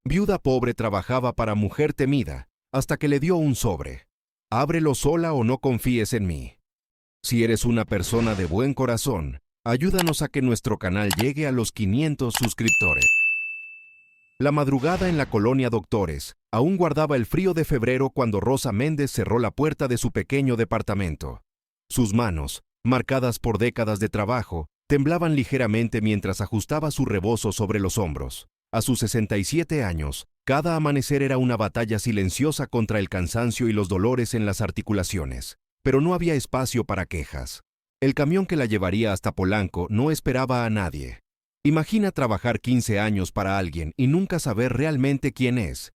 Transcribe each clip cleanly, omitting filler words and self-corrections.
Viuda pobre trabajaba para mujer temida, hasta que le dio un sobre. Ábrelo sola o no confíes en mí. Si eres una persona de buen corazón, ayúdanos a que nuestro canal llegue a los 500 suscriptores. La madrugada en la colonia Doctores aún guardaba el frío de febrero cuando Rosa Méndez cerró la puerta de su pequeño departamento. Sus manos, marcadas por décadas de trabajo, temblaban ligeramente mientras ajustaba su rebozo sobre los hombros. A sus 67 años, cada amanecer era una batalla silenciosa contra el cansancio y los dolores en las articulaciones. Pero no había espacio para quejas. El camión que la llevaría hasta Polanco no esperaba a nadie. Imagina trabajar 15 años para alguien y nunca saber realmente quién es.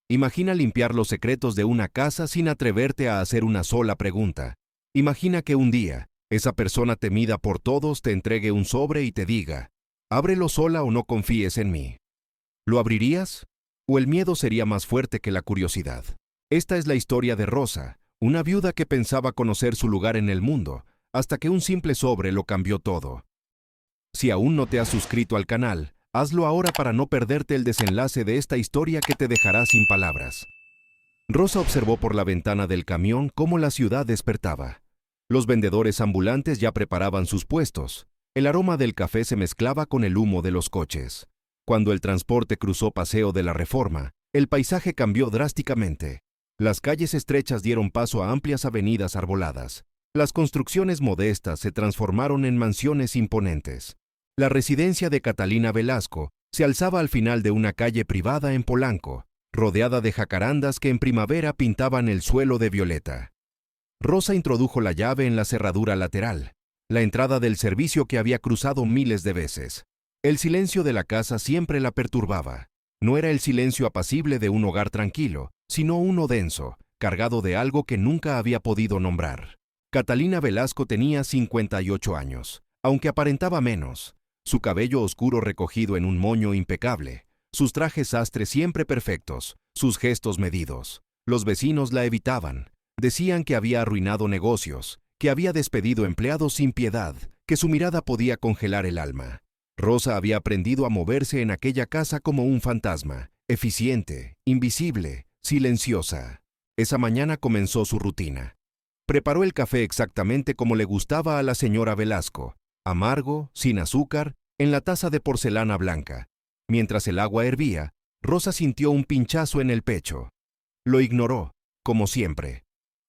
Imagina limpiar los secretos de una casa sin atreverte a hacer una sola pregunta. Imagina que un día, esa persona temida por todos te entregue un sobre y te diga, ábrelo sola o no confíes en mí. ¿Lo abrirías? ¿O el miedo sería más fuerte que la curiosidad? Esta es la historia de Rosa, una viuda que pensaba conocer su lugar en el mundo, hasta que un simple sobre lo cambió todo. Si aún no te has suscrito al canal, hazlo ahora para no perderte el desenlace de esta historia que te dejará sin palabras. Rosa observó por la ventana del camión cómo la ciudad despertaba. Los vendedores ambulantes ya preparaban sus puestos. El aroma del café se mezclaba con el humo de los coches. Cuando el transporte cruzó Paseo de la Reforma, el paisaje cambió drásticamente. Las calles estrechas dieron paso a amplias avenidas arboladas. Las construcciones modestas se transformaron en mansiones imponentes. La residencia de Catalina Velasco se alzaba al final de una calle privada en Polanco, rodeada de jacarandas que en primavera pintaban el suelo de violeta. Rosa introdujo la llave en la cerradura lateral, la entrada del servicio que había cruzado miles de veces. El silencio de la casa siempre la perturbaba. No era el silencio apacible de un hogar tranquilo, sino uno denso, cargado de algo que nunca había podido nombrar. Catalina Velasco tenía 58 años, aunque aparentaba menos. Su cabello oscuro recogido en un moño impecable, sus trajes sastre siempre perfectos, sus gestos medidos. Los vecinos la evitaban. Decían que había arruinado negocios, que había despedido empleados sin piedad, que su mirada podía congelar el alma. Rosa había aprendido a moverse en aquella casa como un fantasma, eficiente, invisible, silenciosa. Esa mañana comenzó su rutina. Preparó el café exactamente como le gustaba a la señora Velasco, amargo, sin azúcar, en la taza de porcelana blanca. Mientras el agua hervía, Rosa sintió un pinchazo en el pecho. Lo ignoró, como siempre.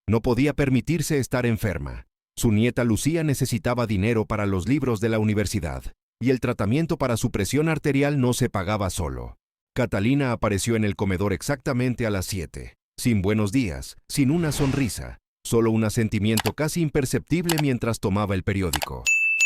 No podía permitirse estar enferma. Su nieta Lucía necesitaba dinero para los libros de la universidad, y el tratamiento para su presión arterial no se pagaba solo. Catalina apareció en el comedor exactamente a las 7, sin buenos días, sin una sonrisa, solo un asentimiento casi imperceptible mientras tomaba el periódico.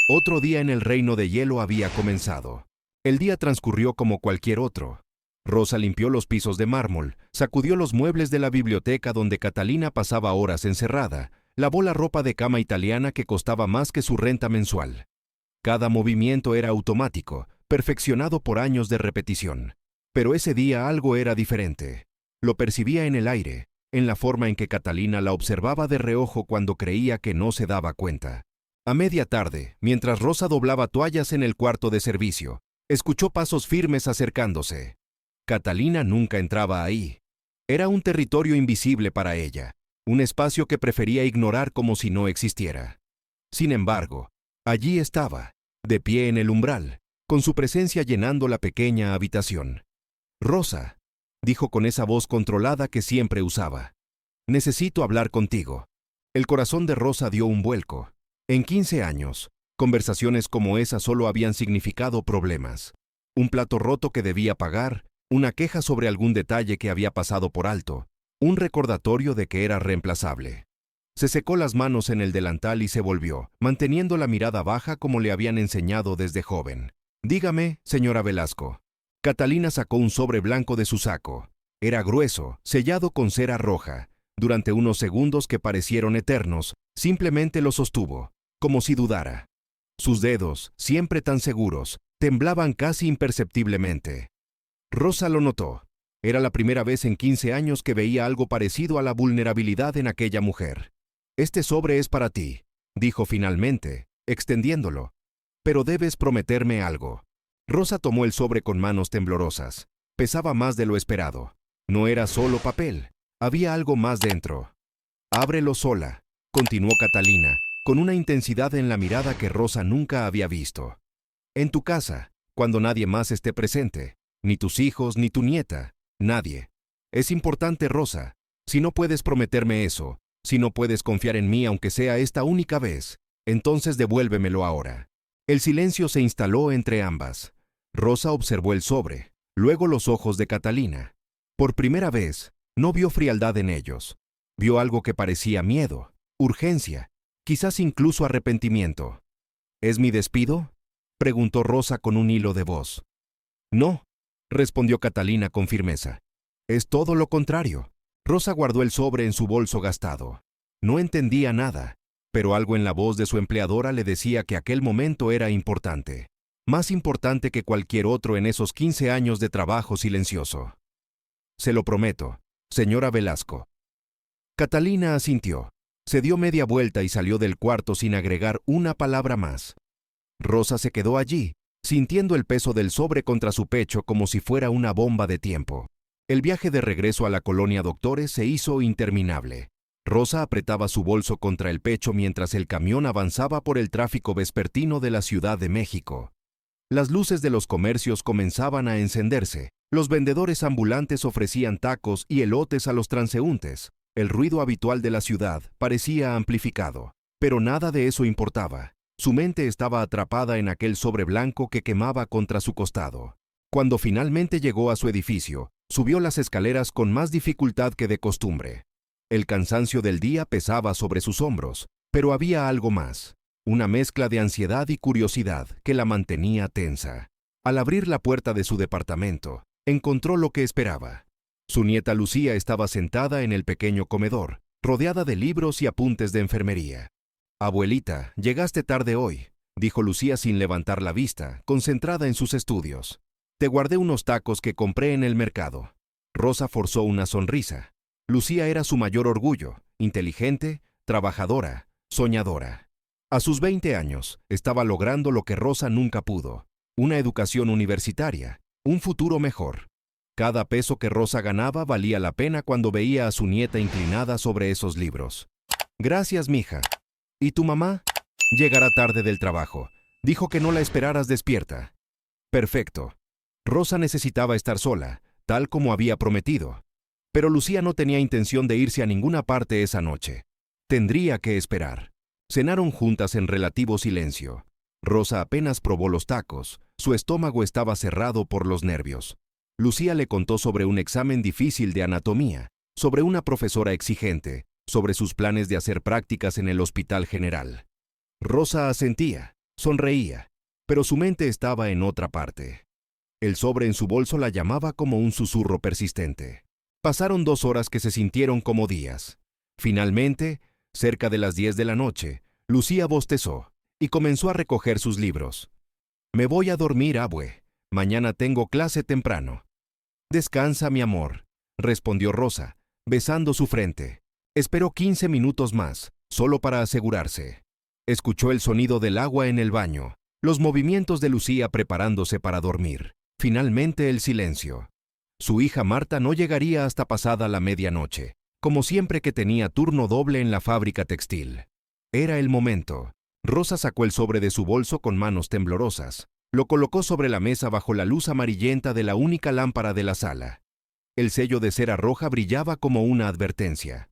Otro día en el reino de hielo había comenzado. El día transcurrió como cualquier otro. Rosa limpió los pisos de mármol, sacudió los muebles de la biblioteca donde Catalina pasaba horas encerrada, lavó la ropa de cama italiana que costaba más que su renta mensual. Cada movimiento era automático, perfeccionado por años de repetición. Pero ese día algo era diferente. Lo percibía en el aire, en la forma en que Catalina la observaba de reojo cuando creía que no se daba cuenta. A media tarde, mientras Rosa doblaba toallas en el cuarto de servicio, escuchó pasos firmes acercándose. Catalina nunca entraba ahí. Era un territorio invisible para ella, un espacio que prefería ignorar como si no existiera. Sin embargo, allí estaba, de pie en el umbral, con su presencia llenando la pequeña habitación. «Rosa», dijo con esa voz controlada que siempre usaba. «Necesito hablar contigo». El corazón de Rosa dio un vuelco. En 15 años, conversaciones como esa solo habían significado problemas. Un plato roto que debía pagar, una queja sobre algún detalle que había pasado por alto, un recordatorio de que era reemplazable. Se secó las manos en el delantal y se volvió, manteniendo la mirada baja como le habían enseñado desde joven. «Dígame, señora Velasco». Catalina sacó un sobre blanco de su saco. Era grueso, sellado con cera roja. Durante unos segundos que parecieron eternos, simplemente lo sostuvo, como si dudara. Sus dedos, siempre tan seguros, temblaban casi imperceptiblemente. Rosa lo notó. Era la primera vez en 15 años que veía algo parecido a la vulnerabilidad en aquella mujer. «Este sobre es para ti», dijo finalmente, extendiéndolo. «Pero debes prometerme algo». Rosa tomó el sobre con manos temblorosas. Pesaba más de lo esperado. No era solo papel, había algo más dentro. Ábrelo sola, continuó Catalina, con una intensidad en la mirada que Rosa nunca había visto. En tu casa, cuando nadie más esté presente, ni tus hijos ni tu nieta, nadie. Es importante, Rosa. Si no puedes prometerme eso, si no puedes confiar en mí aunque sea esta única vez, entonces devuélvemelo ahora. El silencio se instaló entre ambas. Rosa observó el sobre, luego los ojos de Catalina. Por primera vez, no vio frialdad en ellos. Vio algo que parecía miedo, urgencia, quizás incluso arrepentimiento. ¿Es mi despido?, preguntó Rosa con un hilo de voz. No, respondió Catalina con firmeza. Es todo lo contrario. Rosa guardó el sobre en su bolso gastado. No entendía nada, pero algo en la voz de su empleadora le decía que aquel momento era importante. Más importante que cualquier otro en esos 15 años de trabajo silencioso. Se lo prometo, señora Velasco. Catalina asintió. Se dio media vuelta y salió del cuarto sin agregar una palabra más. Rosa se quedó allí, sintiendo el peso del sobre contra su pecho como si fuera una bomba de tiempo. El viaje de regreso a la colonia Doctores se hizo interminable. Rosa apretaba su bolso contra el pecho mientras el camión avanzaba por el tráfico vespertino de la Ciudad de México. Las luces de los comercios comenzaban a encenderse. Los vendedores ambulantes ofrecían tacos y elotes a los transeúntes. El ruido habitual de la ciudad parecía amplificado, pero nada de eso importaba. Su mente estaba atrapada en aquel sobre blanco que quemaba contra su costado. Cuando finalmente llegó a su edificio, subió las escaleras con más dificultad que de costumbre. El cansancio del día pesaba sobre sus hombros, pero había algo más, una mezcla de ansiedad y curiosidad que la mantenía tensa. Al abrir la puerta de su departamento, encontró lo que esperaba. Su nieta Lucía estaba sentada en el pequeño comedor, rodeada de libros y apuntes de enfermería. «Abuelita, llegaste tarde hoy», dijo Lucía sin levantar la vista, concentrada en sus estudios. «Te guardé unos tacos que compré en el mercado». Rosa forzó una sonrisa. Lucía era su mayor orgullo, inteligente, trabajadora, soñadora. A sus 20 años, estaba logrando lo que Rosa nunca pudo: una educación universitaria, un futuro mejor. Cada peso que Rosa ganaba valía la pena cuando veía a su nieta inclinada sobre esos libros. «Gracias, mija. ¿Y tu mamá?» «Llegará tarde del trabajo. Dijo que no la esperaras despierta». «Perfecto». Rosa necesitaba estar sola, tal como había prometido. Pero Lucía no tenía intención de irse a ninguna parte esa noche. Tendría que esperar. Cenaron juntas en relativo silencio. Rosa apenas probó los tacos. Su estómago estaba cerrado por los nervios. Lucía le contó sobre un examen difícil de anatomía, sobre una profesora exigente, sobre sus planes de hacer prácticas en el Hospital General. Rosa asentía, sonreía, pero su mente estaba en otra parte. El sobre en su bolso la llamaba como un susurro persistente. Pasaron 2 horas que se sintieron como días. Finalmente, cerca de las 10 de la noche, Lucía bostezó y comenzó a recoger sus libros. «Me voy a dormir, abue. Mañana tengo clase temprano». «Descansa, mi amor», respondió Rosa, besando su frente. Esperó 15 minutos más, solo para asegurarse. Escuchó el sonido del agua en el baño, los movimientos de Lucía preparándose para dormir. Finalmente el silencio. Su hija Marta no llegaría hasta pasada la medianoche, como siempre que tenía turno doble en la fábrica textil. Era el momento. Rosa sacó el sobre de su bolso con manos temblorosas. Lo colocó sobre la mesa bajo la luz amarillenta de la única lámpara de la sala. El sello de cera roja brillaba como una advertencia.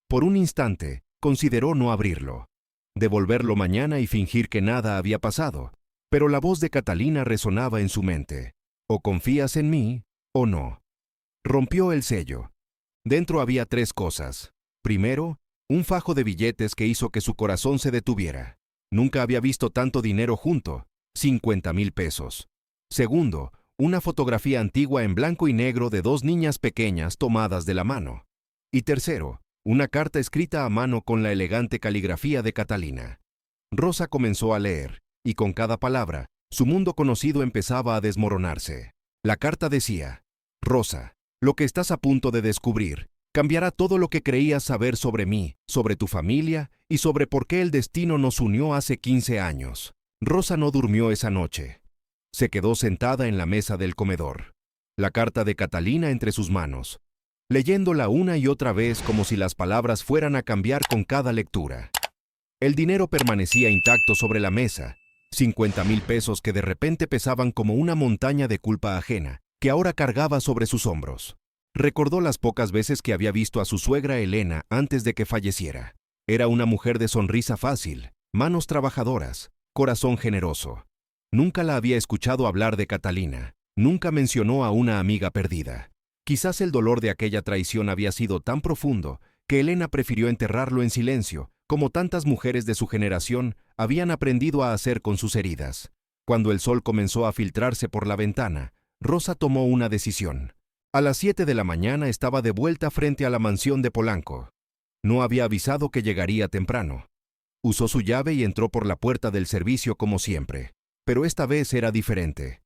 Por un instante, consideró no abrirlo, devolverlo mañana y fingir que nada había pasado, pero la voz de Catalina resonaba en su mente. «O confías en mí, o no». Rompió el sello. Dentro había 3 cosas. Primero, un fajo de billetes que hizo que su corazón se detuviera. Nunca había visto tanto dinero junto, 50,000 pesos. Segundo, una fotografía antigua en blanco y negro de 2 niñas pequeñas tomadas de la mano. Y tercero, una carta escrita a mano con la elegante caligrafía de Catalina. Rosa comenzó a leer, y con cada palabra, su mundo conocido empezaba a desmoronarse. La carta decía: «Rosa, lo que estás a punto de descubrir cambiará todo lo que creías saber sobre mí, sobre tu familia y sobre por qué el destino nos unió hace 15 años». Rosa no durmió esa noche. Se quedó sentada en la mesa del comedor. la carta de Catalina entre sus manos, leyéndola una y otra vez como si las palabras fueran a cambiar con cada lectura. El dinero permanecía intacto sobre la mesa, 50,000 pesos que de repente pesaban como una montaña de culpa ajena, que ahora cargaba sobre sus hombros. Recordó las pocas veces que había visto a su suegra Elena antes de que falleciera. Era una mujer de sonrisa fácil, manos trabajadoras, corazón generoso. Nunca la había escuchado hablar de Catalina, nunca mencionó a una amiga perdida. Quizás el dolor de aquella traición había sido tan profundo que Elena prefirió enterrarlo en silencio, como tantas mujeres de su generación habían aprendido a hacer con sus heridas. Cuando el sol comenzó a filtrarse por la ventana, Rosa tomó una decisión. A las 7 de la mañana estaba de vuelta frente a la mansión de Polanco. No había avisado que llegaría temprano. Usó su llave y entró por la puerta del servicio como siempre. Pero esta vez era diferente.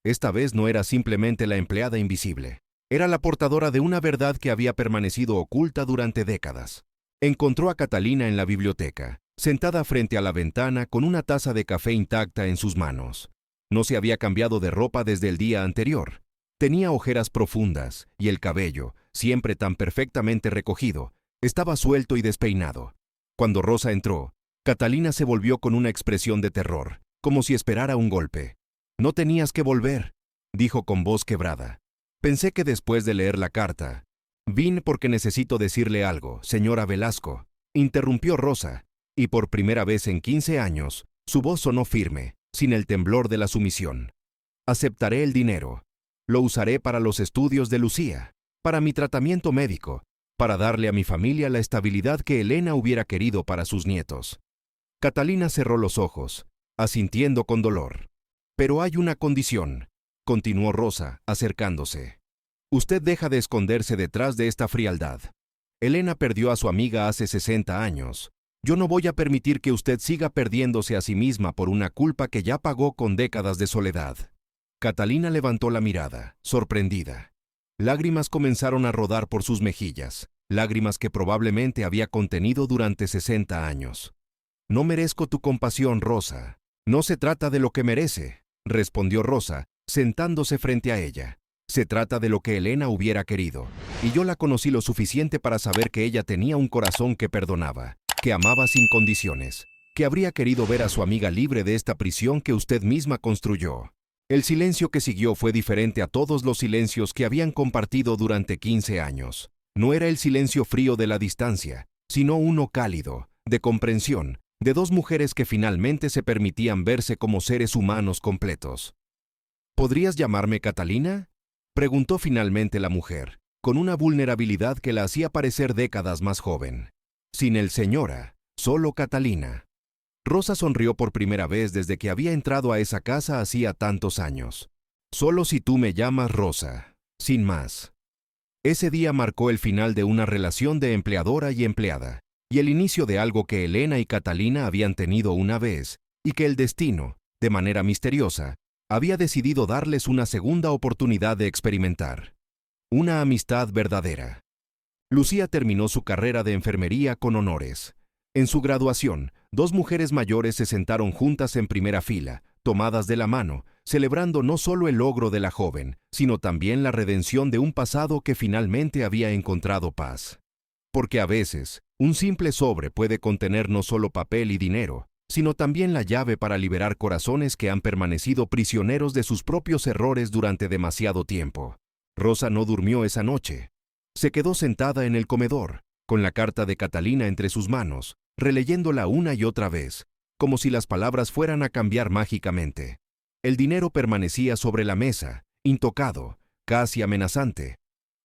Esta vez no era simplemente la empleada invisible. Era la portadora de una verdad que había permanecido oculta durante décadas. Encontró a Catalina en la biblioteca, sentada frente a la ventana con una taza de café intacta en sus manos. No se había cambiado de ropa desde el día anterior. Tenía ojeras profundas y el cabello, siempre tan perfectamente recogido, estaba suelto y despeinado. Cuando Rosa entró, Catalina se volvió con una expresión de terror, como si esperara un golpe. «No tenías que volver», dijo con voz quebrada. «Pensé que después de leer la carta...» «Vine porque necesito decirle algo, señora Velasco», interrumpió Rosa, y por primera vez en 15 años, su voz sonó firme, sin el temblor de la sumisión. «Aceptaré el dinero. Lo usaré para los estudios de Lucía, para mi tratamiento médico, para darle a mi familia la estabilidad que Elena hubiera querido para sus nietos». Catalina cerró los ojos, asintiendo con dolor. «Pero hay una condición», continuó Rosa, acercándose. «Usted deja de esconderse detrás de esta frialdad. Elena perdió a su amiga hace 60 años. Yo no voy a permitir que usted siga perdiéndose a sí misma por una culpa que ya pagó con décadas de soledad». Catalina levantó la mirada, sorprendida. Lágrimas comenzaron a rodar por sus mejillas, lágrimas que probablemente había contenido durante 60 años. «No merezco tu compasión, Rosa. No se trata de lo que merece», respondió Rosa, sentándose frente a ella. «Se trata de lo que Elena hubiera querido, y yo la conocí lo suficiente para saber que ella tenía un corazón que perdonaba, que amaba sin condiciones, que habría querido ver a su amiga libre de esta prisión que usted misma construyó». El silencio que siguió fue diferente a todos los silencios que habían compartido durante 15 años. No era el silencio frío de la distancia, sino uno cálido, de comprensión, de dos mujeres que finalmente se permitían verse como seres humanos completos. «¿Podrías llamarme Catalina?», preguntó finalmente la mujer, con una vulnerabilidad que la hacía parecer décadas más joven. Sin el señora, solo Catalina. Rosa sonrió por primera vez desde que había entrado a esa casa hacía tantos años. «Solo si tú me llamas Rosa, sin más». Ese día marcó el final de una relación de empleadora y empleada, y el inicio de algo que Elena y Catalina habían tenido una vez, y que el destino, de manera misteriosa, había decidido darles una segunda oportunidad de experimentar. Una amistad verdadera. Lucía terminó su carrera de enfermería con honores. En su graduación, dos mujeres mayores se sentaron juntas en primera fila, tomadas de la mano, celebrando no solo el logro de la joven, sino también la redención de un pasado que finalmente había encontrado paz. Porque a veces, un simple sobre puede contener no solo papel y dinero, sino también la llave para liberar corazones que han permanecido prisioneros de sus propios errores durante demasiado tiempo. Rosa no durmió esa noche. Se quedó sentada en el comedor, con la carta de Catalina entre sus manos, releyéndola una y otra vez, como si las palabras fueran a cambiar mágicamente. El dinero permanecía sobre la mesa, intocado, casi amenazante.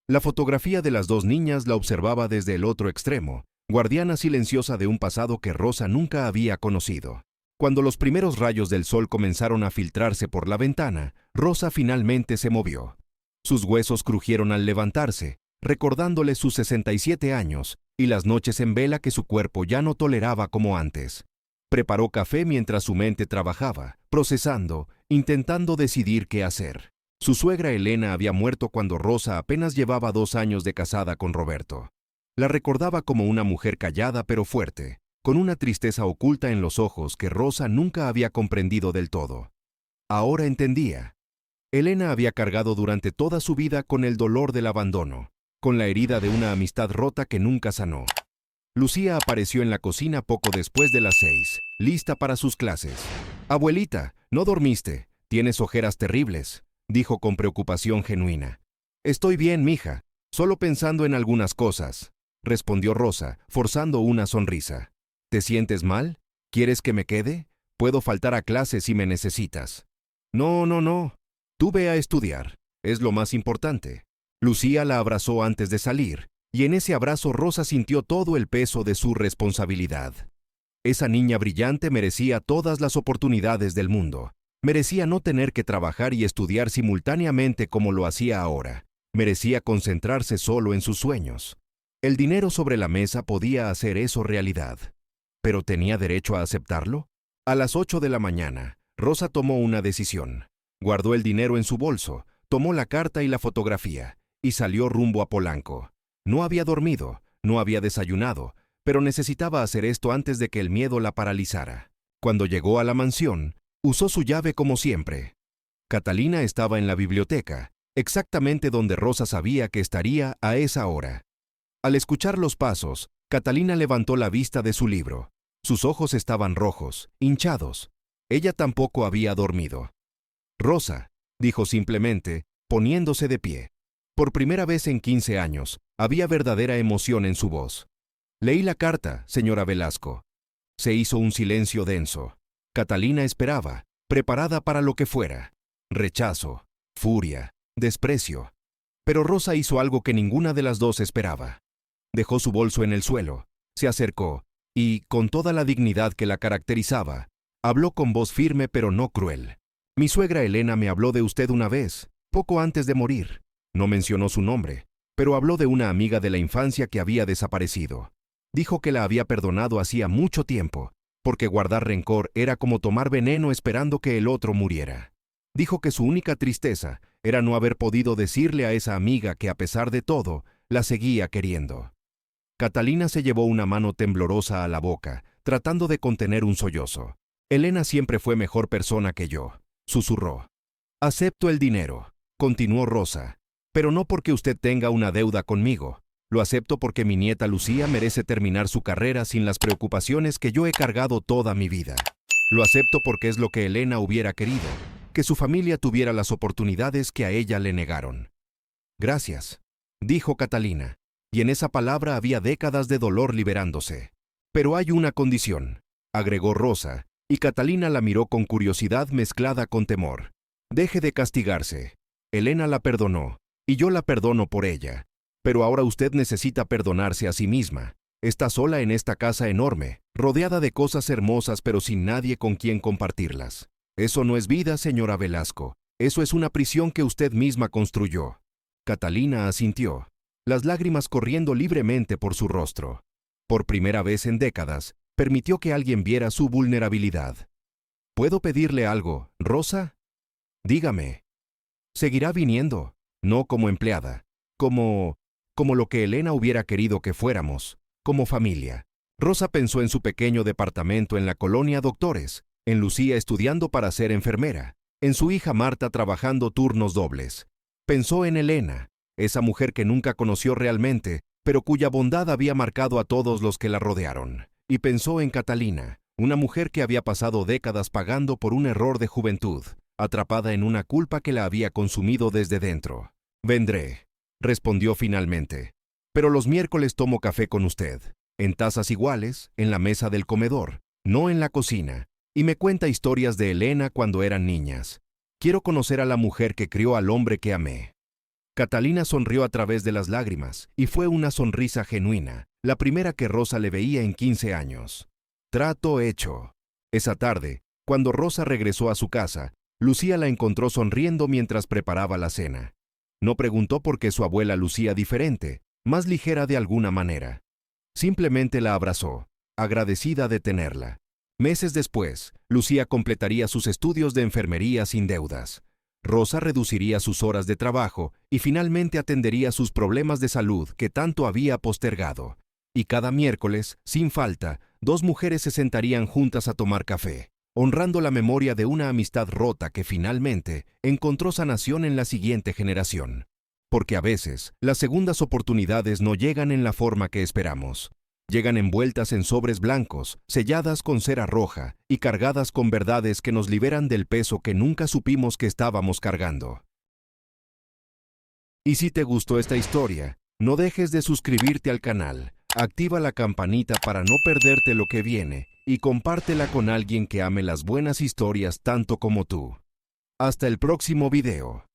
La fotografía de las dos niñas la observaba desde el otro extremo, guardiana silenciosa de un pasado que Rosa nunca había conocido. Cuando los primeros rayos del sol comenzaron a filtrarse por la ventana, Rosa finalmente se movió. Sus huesos crujieron al levantarse, recordándole sus 67 años y las noches en vela que su cuerpo ya no toleraba como antes. Preparó café mientras su mente trabajaba, procesando, intentando decidir qué hacer. Su suegra Elena había muerto cuando Rosa apenas llevaba 2 años de casada con Roberto. La recordaba como una mujer callada pero fuerte, con una tristeza oculta en los ojos que Rosa nunca había comprendido del todo. Ahora entendía. Elena había cargado durante toda su vida con el dolor del abandono, con la herida de una amistad rota que nunca sanó. Lucía apareció en la cocina poco después de las 6, lista para sus clases. «Abuelita, ¿no dormiste? Tienes ojeras terribles», dijo con preocupación genuina. «Estoy bien, mija, solo pensando en algunas cosas», respondió Rosa, forzando una sonrisa. «¿Te sientes mal? ¿Quieres que me quede? Puedo faltar a clase si me necesitas». No. Tú ve a estudiar. Es lo más importante». Lucía la abrazó antes de salir, y en ese abrazo Rosa sintió todo el peso de su responsabilidad. Esa niña brillante merecía todas las oportunidades del mundo. Merecía no tener que trabajar y estudiar simultáneamente como lo hacía ahora. Merecía concentrarse solo en sus sueños. El dinero sobre la mesa podía hacer eso realidad. ¿Pero tenía derecho a aceptarlo? A las 8 de la mañana, Rosa tomó una decisión. Guardó el dinero en su bolso, tomó la carta y la fotografía, y salió rumbo a Polanco. No había dormido, no había desayunado, pero necesitaba hacer esto antes de que el miedo la paralizara. Cuando llegó a la mansión, usó su llave como siempre. Catalina estaba en la biblioteca, exactamente donde Rosa sabía que estaría a esa hora. Al escuchar los pasos, Catalina levantó la vista de su libro. Sus ojos estaban rojos, hinchados. Ella tampoco había dormido. «Rosa», dijo simplemente, poniéndose de pie. Por primera vez en 15 años, había verdadera emoción en su voz. «Leí la carta, señora Velasco». Se hizo un silencio denso. Catalina esperaba, preparada para lo que fuera. Rechazo, furia, desprecio. Pero Rosa hizo algo que ninguna de las dos esperaba. Dejó su bolso en el suelo, se acercó y, con toda la dignidad que la caracterizaba, habló con voz firme pero no cruel. «Mi suegra Elena me habló de usted una vez, poco antes de morir». No mencionó su nombre, pero habló de una amiga de la infancia que había desaparecido. Dijo que la había perdonado hacía mucho tiempo, porque guardar rencor era como tomar veneno esperando que el otro muriera. Dijo que su única tristeza era no haber podido decirle a esa amiga que a pesar de todo, la seguía queriendo. Catalina se llevó una mano temblorosa a la boca, tratando de contener un sollozo. «Elena siempre fue mejor persona que yo», susurró. «Acepto el dinero», continuó Rosa, «pero no porque usted tenga una deuda conmigo. Lo acepto porque mi nieta Lucía merece terminar su carrera sin las preocupaciones que yo he cargado toda mi vida. Lo acepto porque es lo que Elena hubiera querido, que su familia tuviera las oportunidades que a ella le negaron». «Gracias», dijo Catalina, y en esa palabra había décadas de dolor liberándose. «Pero hay una condición», agregó Rosa, y Catalina la miró con curiosidad mezclada con temor. «Deje de castigarse. Elena la perdonó, y yo la perdono por ella. Pero ahora usted necesita perdonarse a sí misma. Está sola en esta casa enorme, rodeada de cosas hermosas pero sin nadie con quien compartirlas. Eso no es vida, señora Velasco. Eso es una prisión que usted misma construyó». Catalina asintió, las lágrimas corriendo libremente por su rostro. Por primera vez en décadas, permitió que alguien viera su vulnerabilidad. «¿Puedo pedirle algo, Rosa?» «Dígame». «Seguirá viniendo, no como empleada, como lo que Elena hubiera querido que fuéramos, como familia». Rosa pensó en su pequeño departamento en la colonia Doctores, en Lucía estudiando para ser enfermera, en su hija Marta trabajando turnos dobles. Pensó en Elena, esa mujer que nunca conoció realmente, pero cuya bondad había marcado a todos los que la rodearon. Y pensó en Catalina, una mujer que había pasado décadas pagando por un error de juventud, atrapada en una culpa que la había consumido desde dentro. «Vendré», respondió finalmente. «Pero los miércoles tomo café con usted, en tazas iguales, en la mesa del comedor, no en la cocina, y me cuenta historias de Elena cuando eran niñas. Quiero conocer a la mujer que crió al hombre que amé». Catalina sonrió a través de las lágrimas, y fue una sonrisa genuina, la primera que Rosa le veía en 15 años. Trato hecho. Esa tarde, cuando Rosa regresó a su casa, Lucía la encontró sonriendo mientras preparaba la cena. No preguntó por qué su abuela lucía diferente, más ligera de alguna manera. Simplemente la abrazó, agradecida de tenerla. Meses después, Lucía completaría sus estudios de enfermería sin deudas. Rosa reduciría sus horas de trabajo y finalmente atendería sus problemas de salud que tanto había postergado. Y cada miércoles, sin falta, dos mujeres se sentarían juntas a tomar café. honrando la memoria de una amistad rota que finalmente encontró sanación en la siguiente generación. Porque a veces, las segundas oportunidades no llegan en la forma que esperamos. Llegan envueltas en sobres blancos, selladas con cera roja y cargadas con verdades que nos liberan del peso que nunca supimos que estábamos cargando. Y si te gustó esta historia, no dejes de suscribirte al canal, activa la campanita para no perderte lo que viene y compártela con alguien que ame las buenas historias tanto como tú. Hasta el próximo video.